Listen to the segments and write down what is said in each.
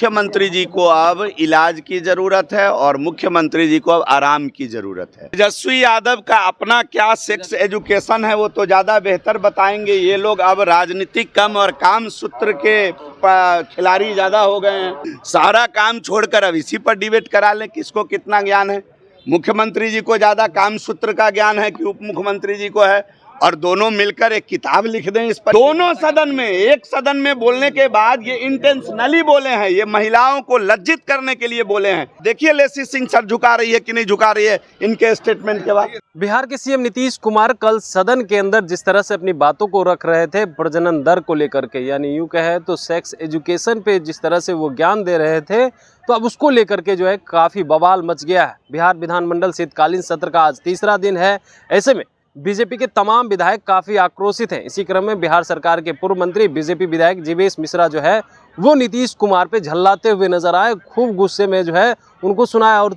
मुख्यमंत्री जी को अब इलाज की जरूरत है और मुख्यमंत्री जी को अब आराम की जरूरत है। तेजस्वी यादव का अपना क्या सेक्स एजुकेशन है वो तो ज़्यादा बेहतर बताएंगे। ये लोग अब राजनीतिक कम और काम सूत्र के खिलाड़ी ज़्यादा हो गए हैं। सारा काम छोड़कर अब इसी पर डिबेट करा लें किसको कितना ज्ञान है। मुख्यमंत्री जी को ज़्यादा काम सूत्र का ज्ञान है कि उप मुख्यमंत्री जी को है, और दोनों मिलकर एक किताब लिख दें इस पर। दोनों सदन में, एक सदन में बोलने के बाद ये इंटेंशनली बोले हैं, ये महिलाओं को लज्जित करने के लिए बोले हैं। देखिए लेसी सिंह सर झुका रही है कि नहीं झुका रही है इनके स्टेटमेंट के बाद। बिहार के सीएम नीतीश कुमार कल सदन के अंदर जिस तरह से अपनी बातों को रख रहे थे प्रजनन दर को लेकर के, यानी यूं कहे तो सेक्स एजुकेशन पे जिस तरह से वो ज्ञान दे रहे थे, तो अब उसको लेकर के जो है काफी बवाल मच गया है। बिहार विधानमंडल शीतकालीन सत्र का आज तीसरा दिन है। ऐसे में बीजेपी के तमाम विधायक काफी आक्रोशित हैं। इसी क्रम में बिहार सरकार के पूर्व मंत्री बीजेपी विधायक जीवेश मिश्रा जो है वो नीतीश कुमार पे झल्लाते हुए नजर आए। खूब गुस्से में जो है उनको सुनाया और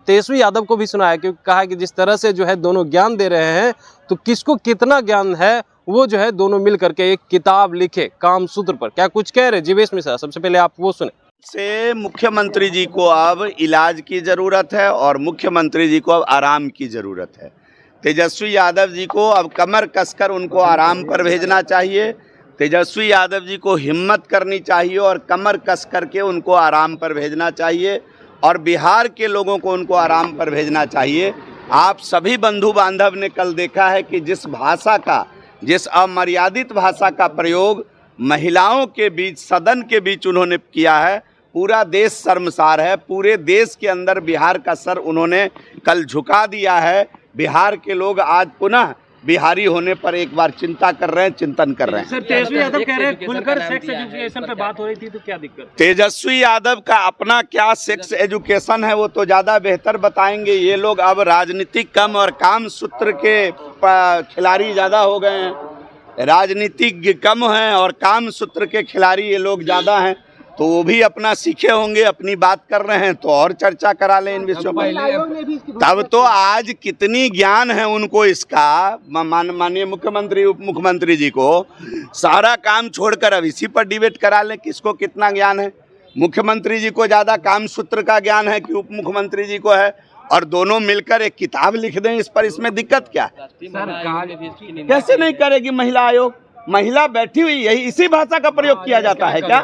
तेजस्वी यादव को भी सुनाया, क्योंकि कहा कि जिस तरह से जो है दोनों ज्ञान दे रहे हैं तो किसको कितना ज्ञान है वो जो है दोनों मिल करके एक किताब लिखे काम सूत्र पर। क्या कुछ कह रहे जीवेश मिश्रा, सबसे पहले आप वो सुने। से मुख्यमंत्री जी को अब इलाज की जरूरत है और मुख्यमंत्री जी को अब आराम की जरूरत है। तेजस्वी यादव जी को अब कमर कसकर उनको आराम पर भेजना चाहिए। तेजस्वी यादव जी को हिम्मत करनी चाहिए और कमर कस करके उनको आराम पर भेजना चाहिए, और बिहार के लोगों को उनको आराम पर भेजना चाहिए। आप सभी बंधु बांधव ने कल देखा है कि जिस भाषा का, जिस अमर्यादित भाषा का प्रयोग महिलाओं के बीच, सदन के बीच उन्होंने किया है, पूरा देश शर्मसार है। पूरे देश के अंदर बिहार का सर उन्होंने कल झुका दिया है। बिहार के लोग आज पुनः बिहारी होने पर एक बार चिंता कर रहे हैं, चिंतन कर रहे हैं। सर तेजस्वी यादव कह रहे हैं खुलकर सेक्स एजुकेशन पे बात हो रही थी, तो क्या दिक्कत? तेजस्वी यादव का अपना क्या सेक्स एजुकेशन है वो तो ज़्यादा बेहतर बताएंगे। ये लोग अब राजनीतिक कम और काम सूत्र के खिलाड़ी ज़्यादा हो गए हैं। राजनीतिक कम हैं और काम सूत्र के खिलाड़ी ये लोग ज़्यादा हैं, तो वो भी अपना सीखे होंगे, अपनी बात कर रहे हैं तो और चर्चा करा लें इन विषयों पर। तब तो आज कितनी ज्ञान है उनको इसका। माननीय मुख्यमंत्री उप मुख्यमंत्री जी को सारा काम छोड़कर अब इसी पर डिबेट करा लें किसको कितना ज्ञान है। मुख्यमंत्री जी को ज़्यादा काम सूत्र का ज्ञान है कि उप मुख्यमंत्री जी को है, और दोनों मिलकर एक किताब लिख दें इस पर। इसमें दिक्कत क्या है? कैसे नहीं करेगी महिला आयोग? महिला बैठी हुई, यही इसी भाषा का प्रयोग किया जाता है क्या?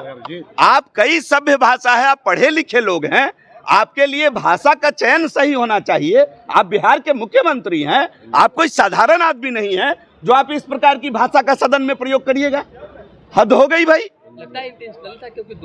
आप कई सभ्य भाषा है, आप पढ़े लिखे लोग हैं, आपके लिए भाषा का चयन सही होना चाहिए। आप बिहार के मुख्यमंत्री हैं, आप कोई साधारण आदमी नहीं है जो आप इस प्रकार की भाषा का सदन में प्रयोग करिएगा। हद हो गई भाई। लगता है इंटेंशनल था, क्योंकि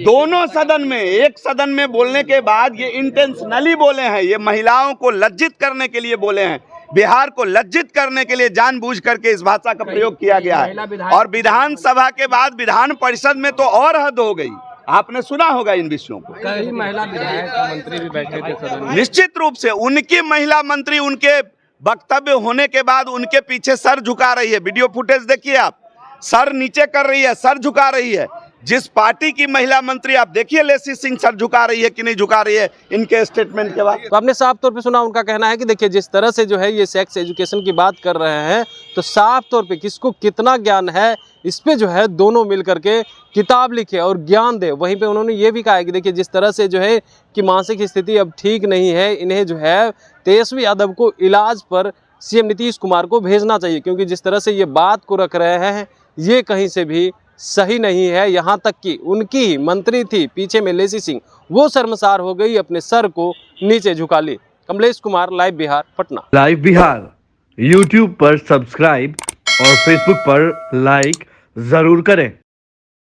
दोनों सदन में एक सदन में बोलने के बाद ये इंटेंशनली बोले हैं। ये महिलाओं को लज्जित करने के लिए बोले हैं, बिहार को लज्जित करने के लिए जानबूझ करके इस भाषा का प्रयोग किया गया है। और विधानसभा के बाद विधान परिषद में तो और हद हो गई। आपने सुना होगा इन विषयों को। कई महिला विधायक मंत्री भी बैठे थे सदन में। निश्चित रूप से उनकी महिला मंत्री उनके वक्तव्य होने के बाद उनके पीछे सर झुका रही है। वीडियो फुटेज देखिए आप, सर नीचे कर रही है, सर झुका रही है। जिस पार्टी की महिला मंत्री, आप देखिए लेसी सिंह सर झुका रही है कि नहीं झुका रही है इनके स्टेटमेंट के बाद। तो आपने साफ तौर पे सुना, उनका कहना है कि देखिए जिस तरह से जो है ये सेक्स एजुकेशन की बात कर रहे हैं, तो साफ तौर पे किसको कितना ज्ञान है इस पे जो है दोनों मिल करके किताब लिखे और ज्ञान दे। वहीं पे उन्होंने ये भी कहा है कि देखिए जिस तरह से जो है कि मानसिक स्थिति अब ठीक नहीं है, इन्हें जो है तेजस्वी यादव को इलाज पर सीएम नीतीश कुमार को भेजना चाहिए, क्योंकि जिस तरह से ये बात को रख रहे हैं ये कहीं से भी सही नहीं है। यहाँ तक कि उनकी मंत्री थी पीछे में लेसी सिंह, वो शर्मसार हो गई, अपने सर को नीचे झुका ली। Kamlesh Kumar, live Bihar, Patna. Live Bihar YouTube पर सब्सक्राइब और फेसबुक पर लाइक जरूर करें।